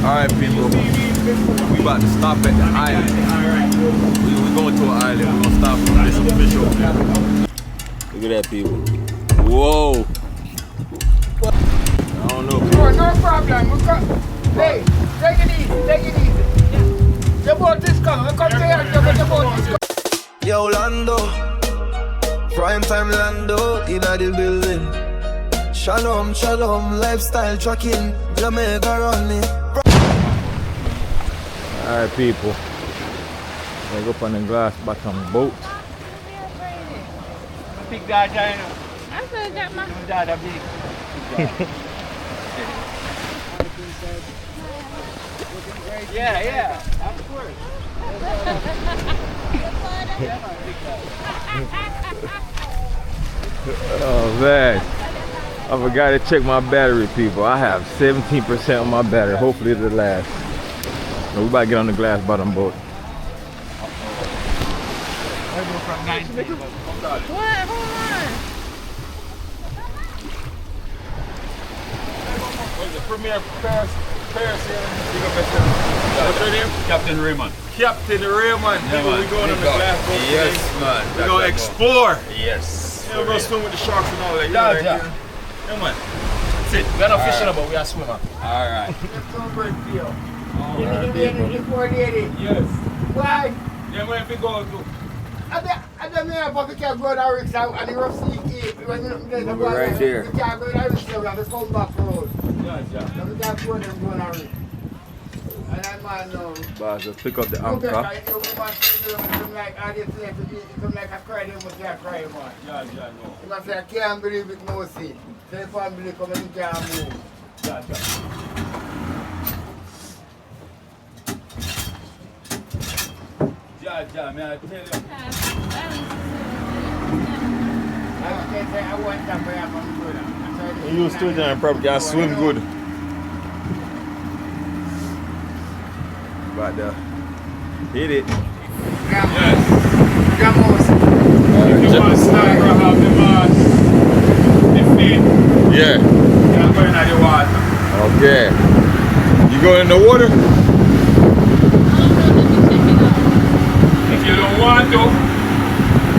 Alright, people. We about to stop at the island. We going to an island. We're gonna stop and get some fish over there. Look at that, people. Whoa. I don't know. Oh, no problem. Hey, take it easy. Take it easy. The boat is coming. Come to here. The boat is coming. Yo, Lando. Primetime Lando in the building. Shalom, shalom, lifestyle trucking, Jamaica running. Alright, people. We're gonna go up on the glass bottom boat. Big dad, I know. I said that, man. Dad, big. Yeah, of course. Oh man, I forgot to check my battery, people. I have 17% on my battery. Hopefully it'll last. So we about to get on the glass bottom boat. What? Hold on. What's the premier Paris here? What's your name? Captain Raymond. Captain Raymond. Yeah, People, we going on the glass boat. Yes, man. We're going to explore. Yes. Yeah, we're going to swim with the sharks and all that. Yeah. Yeah, man. That's it. We're not fishing, but we are swimming. All right. Yes. Why? Yeah, where if we go to? I don't know if we can go to our rigs and the rough sea keep. We're right there. We can't go to our rigs, we have to come back road. Yeah. So we can't go there and go to our rigs. And that man knows. But just pick up the Okay, anchor. I like, I just say to me, it's like a cry, they must say a cry, man. Yeah, no. You must say, I can't believe it, no see. So if I believe, come and you can't move. Yeah. Yeah, man, I tell you. I can't say I want that for you, I'm good. You used to it and probably can swim good. But hit it. Yes. Gamos. If you want to start, have the feet. Yeah. You're going in the water. Okay. You go in the water? If you don't want to,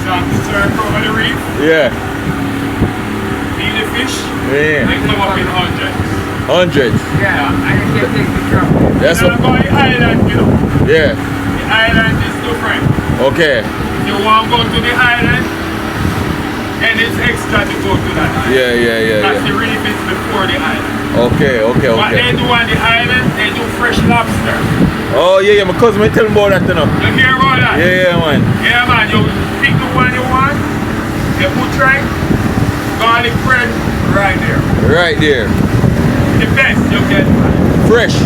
start to surf over the reef, Yeah. feed the fish, Yeah. they come up in hundreds. Hundreds. Yeah, and you can take the drop. That's You're what. not going to the island, you know. Yeah. The island is different. Okay. If you want to go to the island, then it's extra to go to that island. Yeah. Because the reef is before the island. Okay. What they do on the island, they do fresh lobster. Oh yeah, my cousin tell me about that now. You hear about that? Yeah, man. Yeah, man. You pick the one you want, you put right, garlic bread right there. Right there. The best you get. Fresh.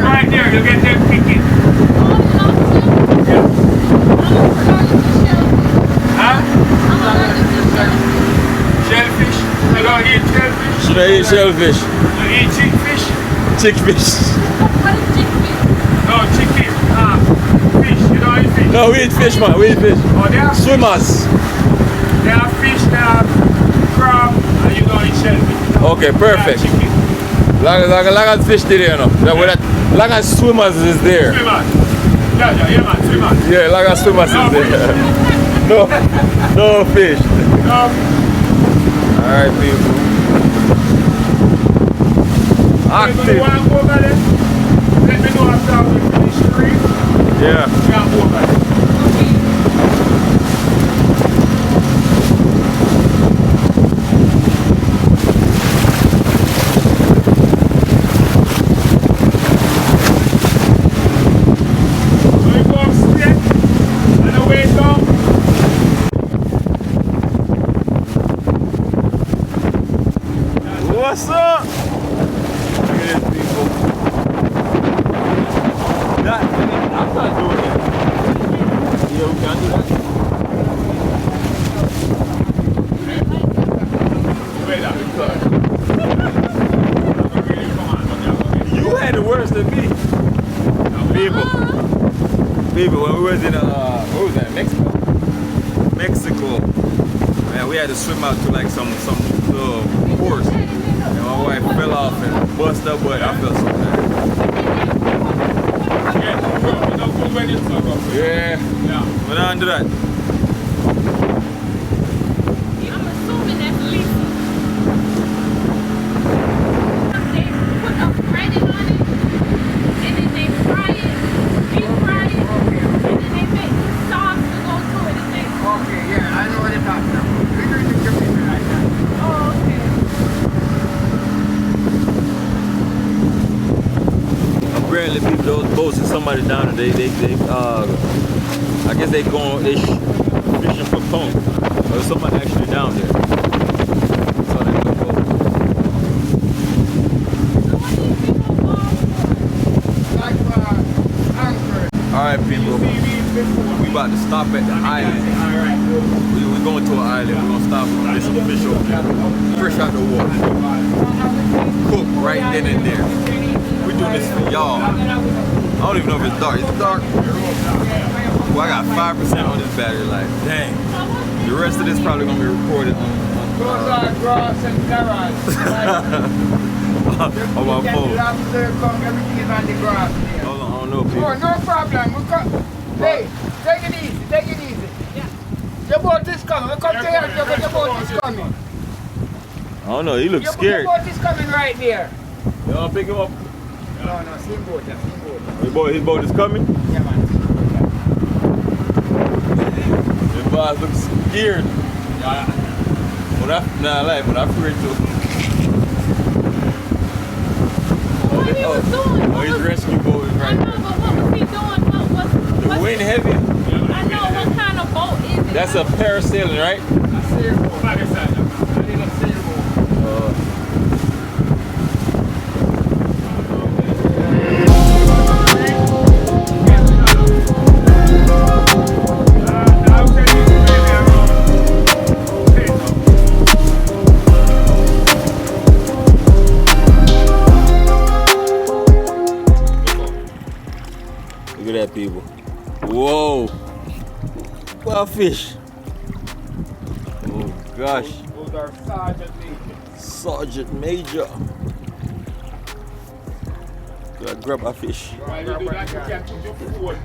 Right there, you get them picking. Huh? Shellfish. You don't eat shellfish? Should I eat shellfish? You eat chickfish? Chickfish. What is chickfish? No, chicken. Fish. You don't eat fish? No, we eat fish, man. We eat fish. Oh, they have Swimmers. They have fish, they have crab, and you don't eat shellfish. Okay, perfect. They have chicken. Long as fish there, you know. Long as swimmers is there. Swimmers. Yeah, man, swimmers. Yeah, long as swimmers is there. No fish. Alright, people. If you Active. want to go over there, let me know after we finish the reef. Yeah. You can go over there. So you go upstairs, and the way down. What's up? Look at this, people. I'm not doing it. Yeah, we can do that. Wait up. You had it worse than me. People, when we was in what was that? Mexico. Man, we had to swim out to like some course. And my wife fell off and busted her butt. I felt so bad. when it's over. Yeah. Yeah. We're not do that. I'm assuming that's Lisa. They put a breading on it, and then they fry it, deep fry it, and then they make the sauce to go to it. And they, Okay, yeah, I know what you're talking about. We do it in Jamaica like that. oh, okay. Apparently, people, those boats and somebody down there, I guess they fishing for punk. Or somebody actually down there. So they go. So what do you people go for? Like anchor. Alright, people. We about to stop at the island. Alright. We're going to an island. We're going to stop on this official fresh out the water. Cook right then and there. We do this for y'all. I don't even know if it's dark. Is it dark? Well, I got 5% on this battery. Like, dang. The rest of this probably gonna be recorded on Those are grass and carrots. on my phone. Lobster, come, everything is on the grass there. Hold on, I don't know, people. Oh, no problem. Hey, take it easy, take it easy. Yeah. Your boat is coming. Come to here, your boat is coming. I don't know. He looks Your scared. boat is coming right there. You wanna pick him up? No, same boat, yeah, same boat. His boat is coming. Yeah, man. The boss looks scared. But I'm afraid to. What he was doing? Oh, his rescue boat is I right know, there. but what was he doing? The wind heavy. I know, what kind of boat is it? That's a parasailing, right? A sailboat. I need a sailboat. Look at that, people. Whoa. What fish? Oh gosh. Those are Sergeant Major. Sergeant Major. Gotta grab a fish. While you do that, you can put your phone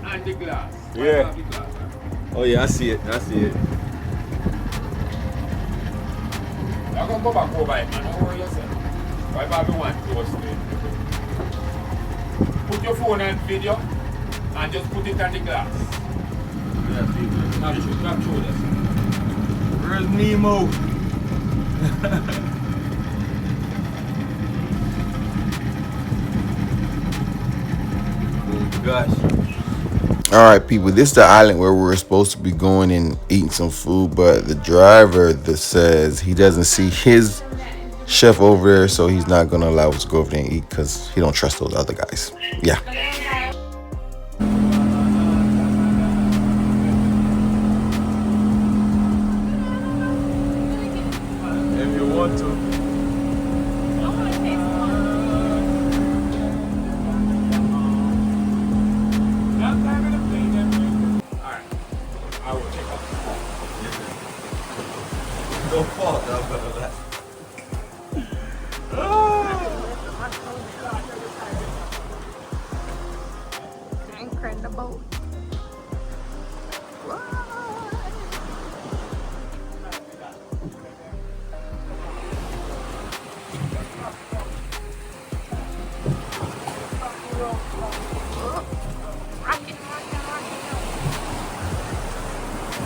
on the glass. Yeah. Oh yeah, I see it. I see it. I'm going to go back over it, man. Don't worry yourself. Why Bobby want close to it? Put your phone on video and just put it on the glass. Yeah, people. Not through this. Where's Nemo? Oh gosh. Alright people, this is the island where we're supposed to be going and eating some food, but the driver that says he doesn't see his chef over there, so he's not gonna allow us to go over there and eat because he don't trust those other guys. Yeah. If you want to. I want to taste one. Alright. I will take off. Don't fall down, brother. Incredible.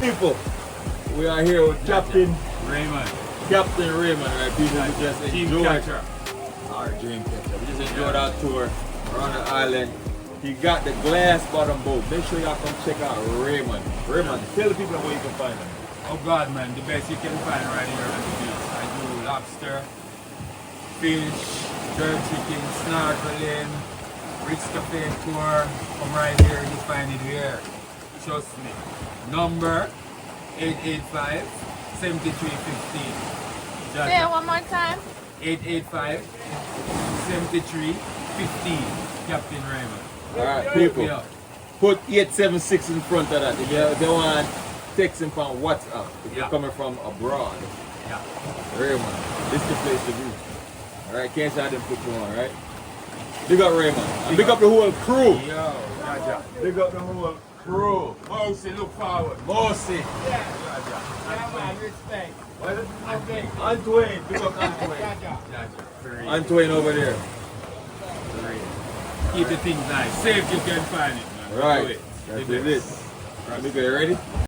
People, we are here with Captain Raymond. Raymond, right? People who just Team enjoyed catcher. our dream catcher. We just enjoyed our tour around the island. He got the glass bottom boat. Make sure y'all come check out Raymond. Raymond, tell the people where you can find him. Oh God, man, the best you can find right here on the beach. I do lobster, fish, jerk chicken, snorkeling, Rich Cafe tour. Come right here, you find it here. Trust me. Number 885-7315. Say it one more time. 885-7315. Captain Raymond. Alright, people. Yeah. Put 876 in front of that. If they want text him from WhatsApp. If you're coming from abroad. Yeah. Raymond, this is the place to be. Alright, can't say I didn't put you on, right? Big up Raymond. And big up the whole crew. Yo, Jaja. Big up the whole crew. Mousy, look forward. Mossy. Yeah, man, respect. What is it? Okay. Antoine. Big up Antoine. Jaja. Antoine over there. Keep the things nice. Safe you can find it, man. Right. Do it. That's Do it. this. Right, you ready?